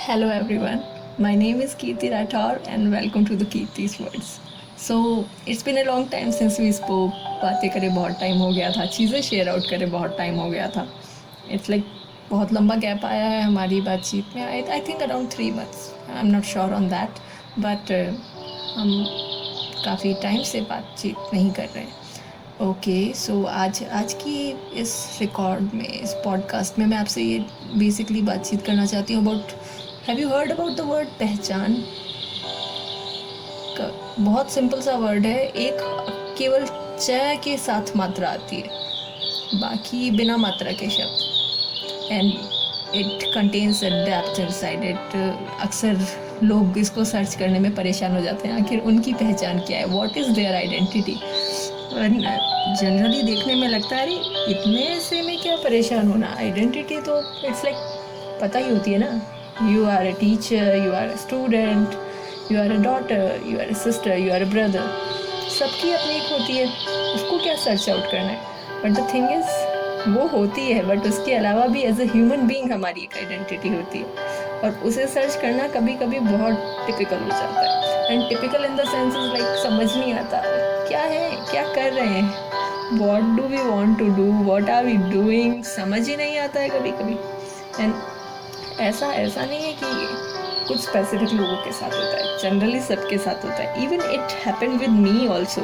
Hello everyone, my name is Kirti Rathore and welcome to the Kirti's Words. So it's been a long time since we spoke. बातें करे बहुत time हो गया था, चीज़ें share out करे बहुत टाइम हो गया था. इट्स लाइक बहुत लंबा गैप आया है हमारी बातचीत में. I think around 3 months. I am not sure on that, but हम काफ़ी टाइम से बातचीत नहीं कर रहे हैं. ओके सो आज की इस रिकॉर्ड में, इस पॉडकास्ट में मैं आपसे ये बेसिकली बातचीत करना चाहती हूँ about, have you heard about the word पहचान? बहुत सिंपल सा वर्ड है. एक केवल च के साथ मात्रा आती है, बाकी बिना मात्रा के शब्द. And it contains a depth inside it. अक्सर लोग इसको सर्च करने में परेशान हो जाते हैं, आखिर उनकी पहचान क्या है, what is their identity. Generally देखने में लगता है अरे इतने से में क्या परेशान होना, आइडेंटिटी तो इट्स लाइक पता ही होती है ना. You are a teacher, you are a student, you are a daughter, you are a sister, you are a brother. सबकी अपनी एक होती है, उसको क्या सर्च आउट करना है. बट द थिंग इज़ वो होती है, बट उसके अलावा भी एज अ ह्यूमन बीइंग हमारी एक आइडेंटिटी होती है, और उसे सर्च करना कभी कभी बहुत टिपिकल हो जाता है. And typical in the sense is like समझ नहीं आता क्या है, क्या कर रहे हैं, what do we want to do, what are we doing, समझ ही नहीं आता है कभी कभी. एंड ऐसा नहीं है कि कुछ स्पेसिफिक लोगों के साथ होता है, जनरली सबके साथ होता है. Even it happened with me also.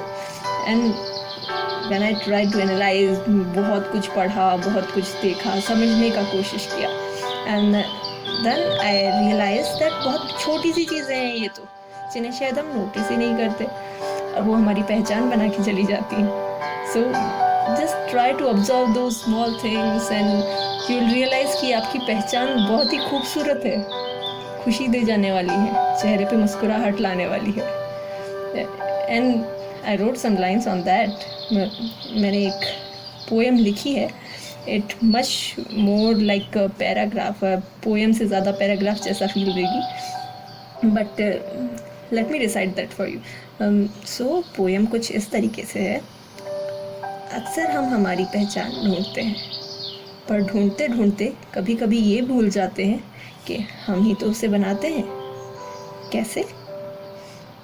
And when I try to analyse, बहुत कुछ पढ़ा, बहुत कुछ देखा, समझने का कोशिश किया, and then I realise that बहुत छोटी सी चीज़ें हैं ये तो, जिन्हें शायद हम नोटिस ही नहीं करते, और वो हमारी पहचान बना के चली जाती हैं. So just try to observe दो small things and you will realise कि आपकी पहचान बहुत ही खूबसूरत है, खुशी दे जाने वाली है, चेहरे पे मुस्कुराहट लाने वाली है. And I wrote some lines on that. मैंने एक पोएम लिखी है. It much more like paragraph, poem से ज़्यादा पैराग्राफ जैसा फील देगी, but let me decide that for you. So poem कुछ इस तरीके से है. अक्सर हम हमारी पहचान ढूंढते हैं, पर ढूंढते ढूंढते कभी कभी ये भूल जाते हैं कि हम ही तो उसे बनाते हैं. कैसे?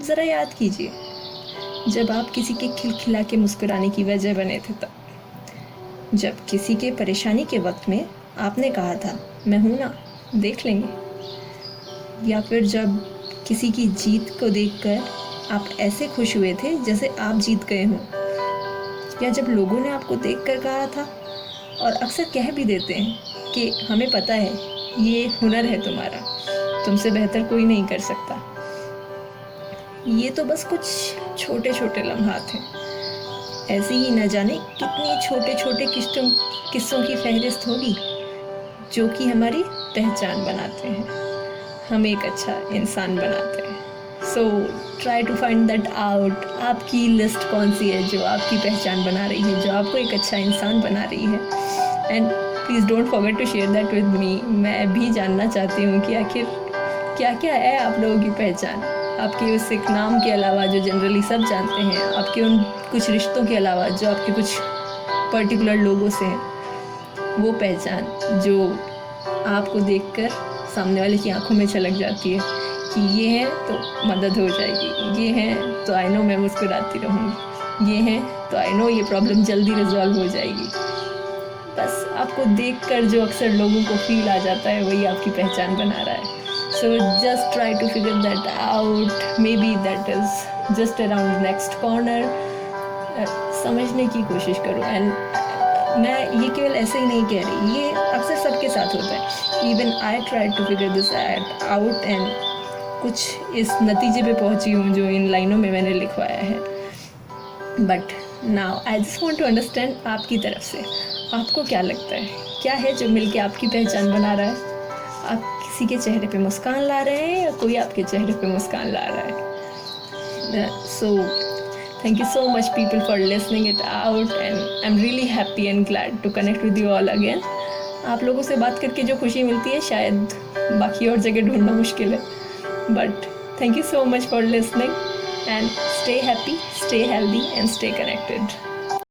ज़रा याद कीजिए, जब आप किसी के खिलखिला के मुस्कुराने की वजह बने थे तब, जब किसी के परेशानी के वक्त में आपने कहा था मैं हूँ ना, देख लेंगे. या फिर जब किसी की जीत को देखकर आप ऐसे खुश हुए थे जैसे आप जीत गए हों. या जब लोगों ने आपको देखकर कहा था, और अक्सर कह भी देते हैं कि हमें पता है ये हुनर है तुम्हारा, तुमसे बेहतर कोई नहीं कर सकता. ये तो बस कुछ छोटे छोटे लम्हात हैं. ऐसे ही न जाने कितनी छोटे छोटे किस्सों की फहरिस्त होगी जो कि हमारी पहचान बनाते हैं, हम एक अच्छा इंसान बनाते हैं. So try to find that out. आपकी लिस्ट कौन सी है जो आपकी पहचान बना रही है, जो आपको एक अच्छा इंसान बना रही है. And please don't forget to share that with me. मैं भी जानना चाहती हूँ कि आखिर क्या क्या है आप लोगों की पहचान, आपके उस एक नाम के अलावा जो जनरली सब जानते हैं, आपके उन कुछ रिश्तों के अलावा जो आपके कुछ पर्टिकुलर लोगों से हैं, वो पहचान जो आपको देखकर सामने वाले की आंखों में छलक जाती है कि ये है तो मदद हो जाएगी, ये है तो आई नो मैं मुस्कुराती रहूँगी, ये है तो आई नो ये प्रॉब्लम जल्दी रिजॉल्व हो जाएगी. बस आपको देखकर जो अक्सर लोगों को फील आ जाता है वही आपकी पहचान बना रहा है. So just try to figure that out. Maybe that is just around next corner. समझने की कोशिश करो. एंड मैं ये केवल ऐसे ही नहीं कह रही, ये अक्सर सबके साथ होता है. Even I try to figure this out and कुछ इस नतीजे पे पहुंची हूँ जो इन लाइनों में मैंने लिखवाया है. But now I just want to understand आपकी तरफ से, आपको क्या लगता है क्या है जो मिलके आपकी पहचान बना रहा है. आप किसी के चेहरे पे मुस्कान ला रहे हैं या कोई आपके चेहरे पे मुस्कान ला रहा है. सो thank you so much people for listening it out, and I'm really happy and glad to connect with you all again. आप लोगों से बात करके जो खुशी मिलती है शायद बाकी और जगह ढूंढना मुश्किल है. But thank you so much for listening, and stay happy, stay healthy and stay connected.